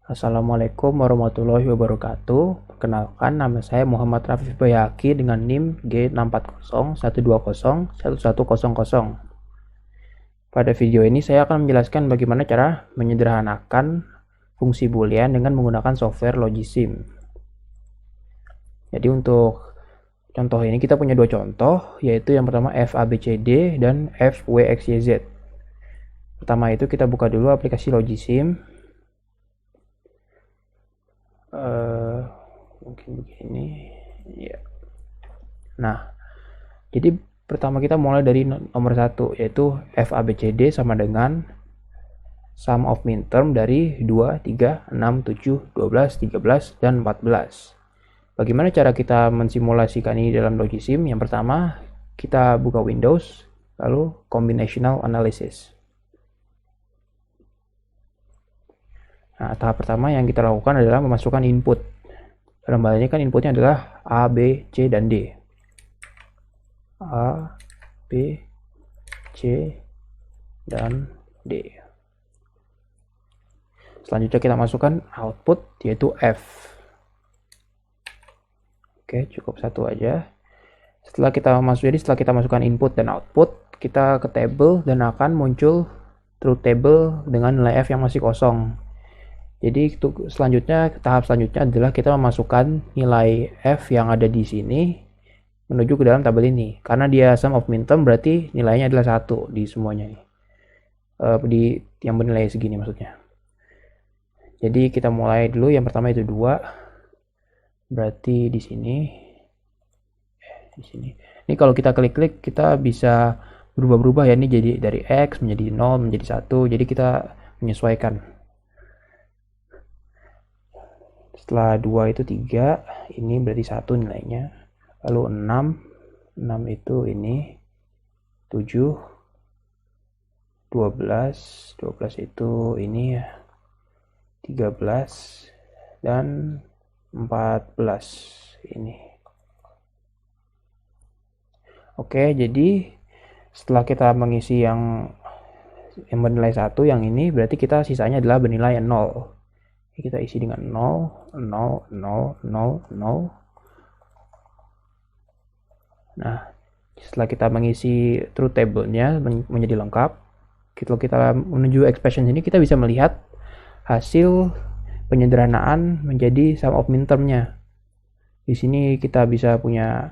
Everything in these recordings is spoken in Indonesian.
Assalamualaikum warahmatullahi wabarakatuh. Perkenalkan, nama saya Muhammad Rafif Bayaki dengan NIM G64012011100. Pada video ini saya akan menjelaskan bagaimana cara menyederhanakan fungsi boolean dengan menggunakan software Logisim. Jadi untuk contoh ini kita punya dua contoh, yaitu yang pertama FABCD dan FWXYZ. Pertama itu kita buka dulu aplikasi Logisim. Mungkin begini ya. Nah, jadi pertama kita mulai dari nomor 1, yaitu FABCD sama dengan sum of minterm dari 2, 3, 6, 7, 12, 13, dan 14. Bagaimana cara kita mensimulasikan ini dalam Logisim? Yang pertama, kita buka Windows, lalu Combinational Analysis. Nah, tahap pertama yang kita lakukan adalah memasukkan input. Dalam hal ini kan inputnya adalah A, B, C, dan D. A, B, C, dan D. Selanjutnya kita masukkan output, yaitu F. Oke, cukup satu aja. Setelah kita masukkan input dan output, kita ke table dan akan muncul truth table dengan nilai F yang masih kosong. Jadi tahap selanjutnya adalah kita memasukkan nilai F yang ada di sini menuju ke dalam tabel ini. Karena dia sum of minterm berarti nilainya adalah 1 di semuanya nih. Di yang bernilai segini maksudnya. Jadi kita mulai dulu, yang pertama itu 2. Berarti di sini. Ini kalau kita klik-klik kita bisa berubah-berubah ya, ini jadi dari X menjadi 0 menjadi 1. Jadi kita menyesuaikan. Setelah 2 itu 3, ini berarti 1 nilainya. Lalu 6 itu ini 7, 12 itu ini ya 13, dan 14 ini. Oke, jadi setelah kita mengisi yang bernilai 1 yang ini, berarti kita sisanya adalah bernilai 0. Kita isi dengan 0, 0, 0, 0, 0. Nah, setelah kita mengisi truth table-nya menjadi lengkap, kalau kita menuju expression ini, kita bisa melihat hasil penyederhanaan menjadi sum of minterm-nya. Di sini kita bisa punya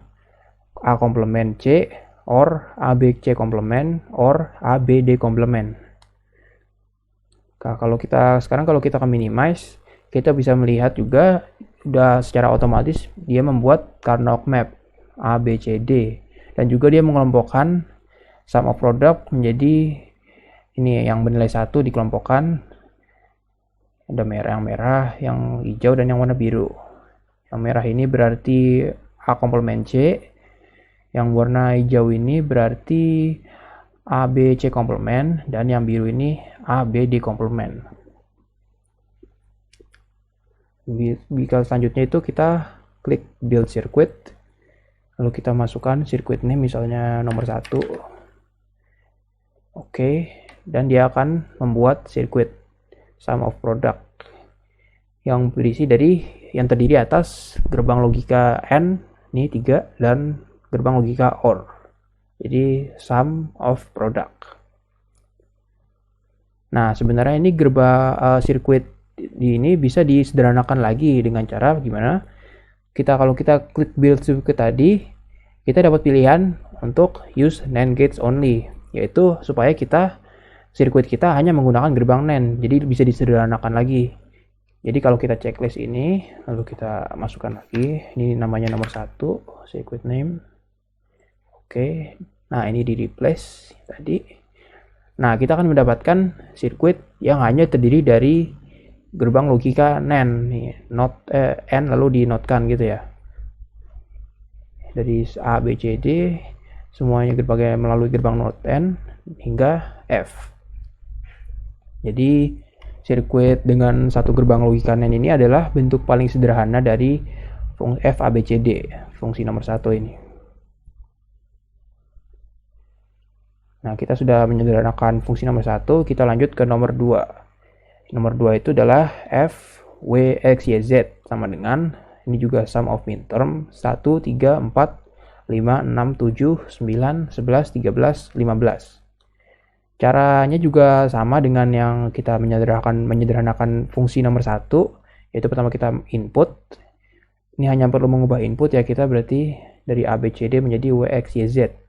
A komplement C, or ABC komplement, or ABD komplement. Nah, kalau kita ke minimize, kita bisa melihat juga udah secara otomatis dia membuat Karnaugh map A, B, C, D, dan juga dia mengelompokkan sum of product menjadi ini yang bernilai 1 dikelompokkan. Ada yang merah, yang hijau, dan yang warna biru. Yang merah ini berarti A komplement C, yang warna hijau ini berarti A, B, C komplement, dan yang biru ini A, B, D komplement. Jika selanjutnya itu kita klik build circuit, lalu kita masukkan circuit name misalnya nomor 1. Oke, dan dia akan membuat circuit sum of product yang terdiri atas gerbang logika N, ini 3, dan gerbang logika OR. Jadi sum of product. Nah, sebenarnya ini sirkuit ini bisa disederhanakan lagi dengan cara gimana? Kalau kita klik build circuit tadi, kita dapat pilihan untuk use NAND gates only, yaitu supaya sirkuit kita hanya menggunakan gerbang NAND. Jadi bisa disederhanakan lagi. Jadi kalau kita checklist ini, lalu kita masukkan lagi, ini namanya nomor 1, circuit name. Oke, nah ini di replace tadi. Nah, kita akan mendapatkan sirkuit yang hanya terdiri dari gerbang logika NAND, N lalu dinotkan gitu ya. Dari A, B, C, D, semuanya melalui gerbang not N hingga F. Jadi sirkuit dengan satu gerbang logika NAND ini adalah bentuk paling sederhana dari fungsi FABCD, fungsi nomor 1 ini. Nah, kita sudah menyederhanakan fungsi nomor 1, kita lanjut ke nomor 2. Nomor 2 itu adalah W, X, Y, Z sama dengan, ini juga sum of minterm, 1, 3, 4, 5, 6, 7, 9, 11, 13, 15. Caranya juga sama dengan yang kita menyederhanakan fungsi nomor 1, yaitu pertama kita input. Ini hanya perlu mengubah input ya, kita berarti dari A, B, C, D menjadi W, X, Y, Z.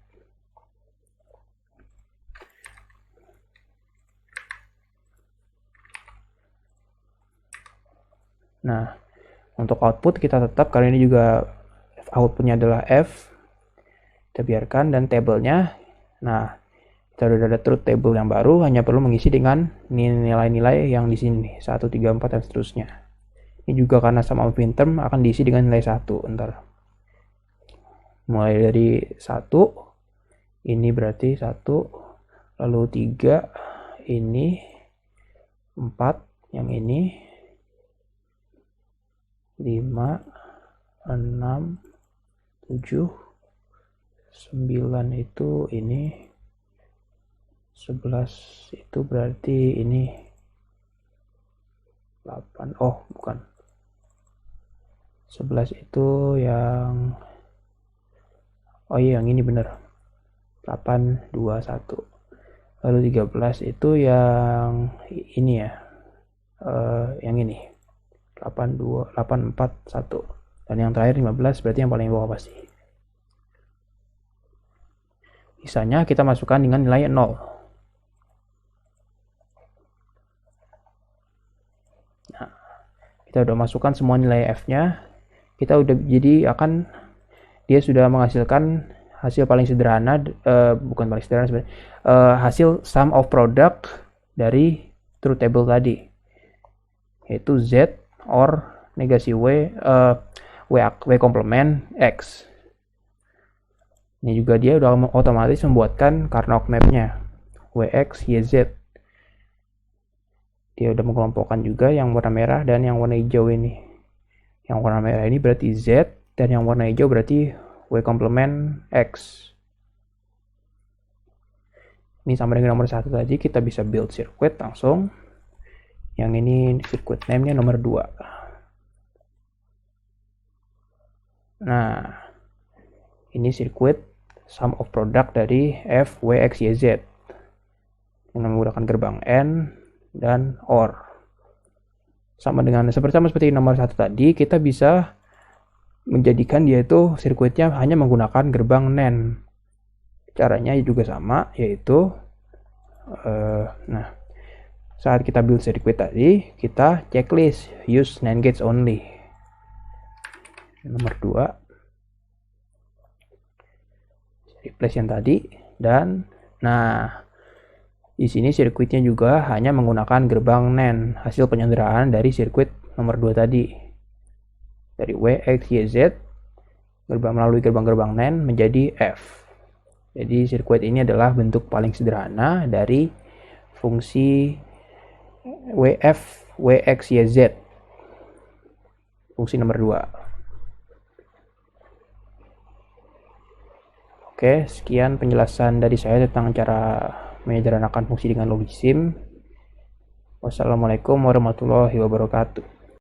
Nah, untuk output kita tetap, kali ini juga outputnya adalah F. Kita biarkan, dan tabelnya, nah, kita udah ada truth table yang baru, hanya perlu mengisi dengan nilai-nilai yang di sini, 1, 3, 4, dan seterusnya. Ini juga karena sum of minterm akan diisi dengan nilai 1, ntar. Mulai dari 1, ini berarti 1, lalu 3, ini, 4, yang ini, 5, 6, 7, 9 itu ini, 11 itu berarti ini, 8, oh bukan, 11 itu yang, oh iya yang ini bener, 8, 2, 1. Lalu 13 itu yang ini ya, yang ini, 8, 2, 8, 4, 1. Dan yang terakhir 15 berarti yang paling bawah pasti. Sisanya kita masukkan dengan nilai 0. Nah, kita udah masukkan semua nilai F-nya. Kita udah, jadi dia sudah menghasilkan hasil paling sederhana, bukan paling sederhana sebenarnya, hasil sum of product dari truth table tadi, yaitu Z or negasi W komplement X. Ini juga dia udah otomatis membuatkan Karnaugh map-nya, WX, YZ. Dia udah mengelompokkan juga yang warna merah dan yang warna hijau ini. Yang warna merah ini berarti Z, dan yang warna hijau berarti W komplement X. Ini sama dengan nomor 1 tadi, kita bisa build circuit langsung. Yang ini circuit name-nya nomor 2. Nah, ini circuit sum of product dari F, W, X, Y, Z dengan menggunakan gerbang N dan OR. Seperti nomor 1 tadi, kita bisa menjadikan dia itu sirkuitnya hanya menggunakan gerbang NAND. Caranya juga sama, yaitu nah, saat kita build circuit tadi, kita checklist use NAND gates only. Nomor 2, replace yang tadi, dan nah di sini sirkuitnya juga hanya menggunakan gerbang NAND, hasil penyanderaan dari sirkuit nomor 2 tadi. Dari W, X, Y, Z, melalui gerbang-gerbang NAND menjadi F. Jadi sirkuit ini adalah bentuk paling sederhana dari fungsi WF, WX, YZ. Fungsi nomor 2. Oke, sekian penjelasan dari saya tentang cara menyederhanakan fungsi dengan logisim. Wassalamualaikum warahmatullahi wabarakatuh.